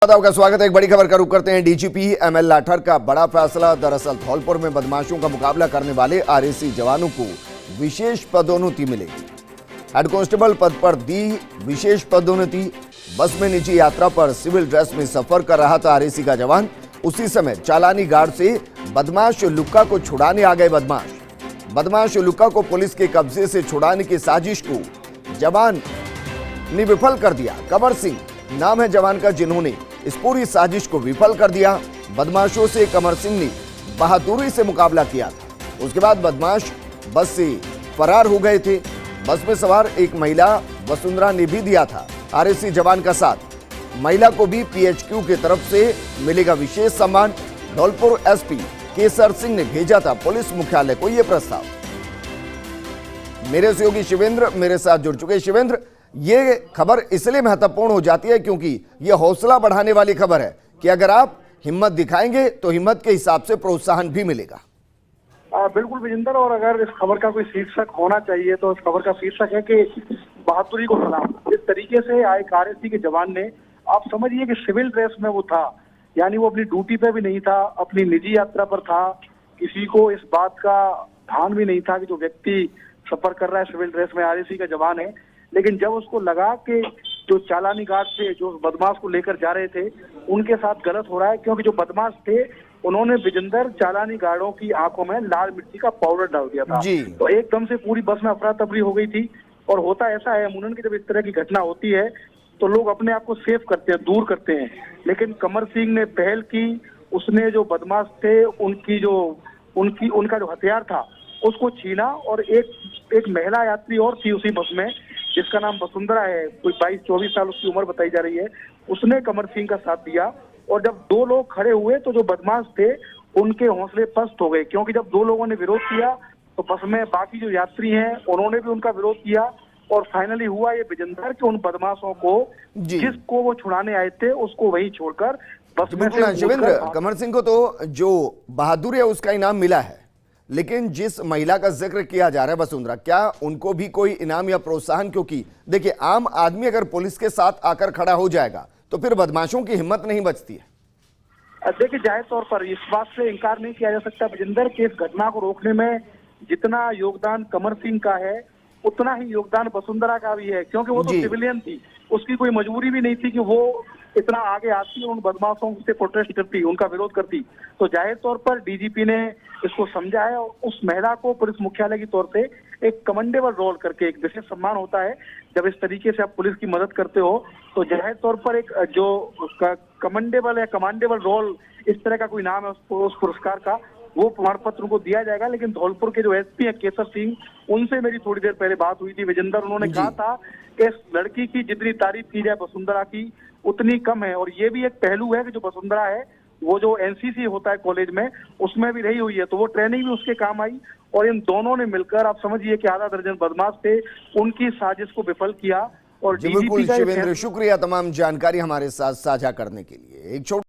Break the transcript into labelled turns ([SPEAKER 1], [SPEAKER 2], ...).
[SPEAKER 1] आपका स्वागत है। एक बड़ी खबर का रुख करते हैं। डीजीपी एमएल लाठर का बड़ा फैसला। दरअसल धौलपुर में बदमाशों का मुकाबला करने वाले आरएसी जवानों को विशेष पदोन्नति मिलेगी। हेड कांस्टेबल पद पर दी विशेष पदोन्नति। बस में निजी यात्रा पर सिविल ड्रेस में सफर कर रहा था आरएसी का जवान। उसी समय चालानी गार्ड से बदमाश लुक्का को छुड़ाने आ गए बदमाश लुक्का को पुलिस के कब्जे से छुड़ाने की साजिश को जवान ने विफल कर दिया। कमर सिंह नाम है जवान का, जिन्होंने इस पूरी साजिश को विफल कर दिया। बदमाशों से कमर सिंह ने बहादुरी से मुकाबला किया था। उसके बाद बदमाश बस से फरार हो गए थे। बस में सवार एक महिला वसुंधरा ने भी दिया था आरएसी जवान का साथ। महिला को भी पीएचक्यू की तरफ से मिलेगा विशेष सम्मान। धौलपुर एसपी केसर सिंह ने भेजा था पुलिस मुख्यालय को यह प्रस्ताव। मेरे सहयोगी शिवेंद्र मेरे साथ जुड़ चुके। शिवेंद्र, ये खबर इसलिए महत्वपूर्ण हो जाती है क्योंकि ये हौसला बढ़ाने वाली खबर है कि अगर आप हिम्मत दिखाएंगे तो हिम्मत के हिसाब से प्रोत्साहन भी मिलेगा।
[SPEAKER 2] बिल्कुल विजेंद्र, और अगर इस खबर का कोई शीर्षक होना चाहिए तो इस खबर का शीर्षक है कि बहादुरी को सलाम। इस तरीके से एक आरएसी के जवान ने, आप समझिए कि सिविल ड्रेस में वो था, यानी वो अपनी ड्यूटी पे भी नहीं था, अपनी निजी यात्रा पर था। किसी को इस बात का ध्यान भी नहीं था कि जो व्यक्ति सफर कर रहा है सिविल ड्रेस में आरएसी का जवान है। लेकिन जब उसको लगा कि जो चालानी गार्ड थे जो बदमाश को लेकर जा रहे थे उनके साथ गलत हो रहा है, क्योंकि जो बदमाश थे उन्होंने विजेंदर चालानी गार्डों की आंखों में लाल मिर्ची का पाउडर डाल दिया था। तो एकदम से पूरी बस में अफरा तफरी हो गई थी। और होता ऐसा है अमूमन की जब इस तरह की घटना होती है तो लोग अपने आप को सेफ करते हैं, दूर करते हैं। लेकिन कमर सिंह ने पहल की। उसने जो बदमाश थे उनका जो हथियार था उसको छीना और एक महिला यात्री और थी उसी बस में, जिसका नाम वसुंधरा है, कोई 22-24 साल उसकी उम्र बताई जा रही है। उसने कमर सिंह का साथ दिया और जब दो लोग खड़े हुए तो जो बदमाश थे उनके हौसले पस्त हो गए, क्योंकि जब दो लोगों ने विरोध किया तो बस में बाकी जो यात्री हैं उन्होंने भी उनका विरोध किया। और फाइनली हुआ ये विजेंदर कि उन बदमाशों को जिसको वो छुड़ाने आए थे उसको वही छोड़कर बस में से।
[SPEAKER 1] शिवेंद्र, कमर सिंह को तो जो बहादुरी है उसका इनाम मिला है, लेकिन जिस महिला का जिक्र किया जा रहा है वसुंधरा, क्या उनको भी कोई इनाम या प्रोत्साहन? क्योंकि देखिए, आम आदमी अगर पुलिस के साथ आकर खड़ा हो जाएगा तो फिर बदमाशों की हिम्मत नहीं बचती है।
[SPEAKER 2] देखिए, जाहिर तौर पर इस बात से इनकार नहीं किया जा सकता विजेंदर कि इस घटना को रोकने में जितना योगदान कमर सिंह का है उतना ही योगदान वसुंधरा का भी है, क्योंकि वो तो सिविलियन थी। उसकी कोई मजबूरी भी नहीं थी कि वो इतना आगे आती और उन बदमाशों से प्रोटेस्ट करती, उनका विरोध करती। तो जाहिर तौर पर डीजीपी ने इसको समझा है और उस महिला को पुलिस मुख्यालय की तौर से एक कमेंडेबल रोल करके, एक विशेष सम्मान होता है जब इस तरीके से आप पुलिस की मदद करते हो, तो जाहिर तौर पर एक जो कमेंडेबल या कमांडेबल रोल इस तरह का कोई नाम है उस पुरस्कार का, वो प्रमाण पत्र को दिया जाएगा। लेकिन धौलपुर के जो एसपी है केसर सिंह, उनसे मेरी थोड़ी देर पहले बात हुई थी विजेंदर। उन्होंने कहा था कि इस लड़की की जितनी तारीफ की जाए वसुंधरा की उतनी कम है। और ये भी एक पहलू है कि जो वसुंधरा है वो जो एनसीसी होता है कॉलेज में उसमें भी रही हुई है, तो वो ट्रेनिंग भी उसके काम आई। और इन दोनों ने मिलकर, आप समझिए कि आधा दर्जन बदमाश थे, उनकी साजिश को विफल किया। और
[SPEAKER 1] बिल्कुल शिवेंद्र, शुक्रिया तमाम जानकारी हमारे साथ साझा करने के लिए। एक छोटा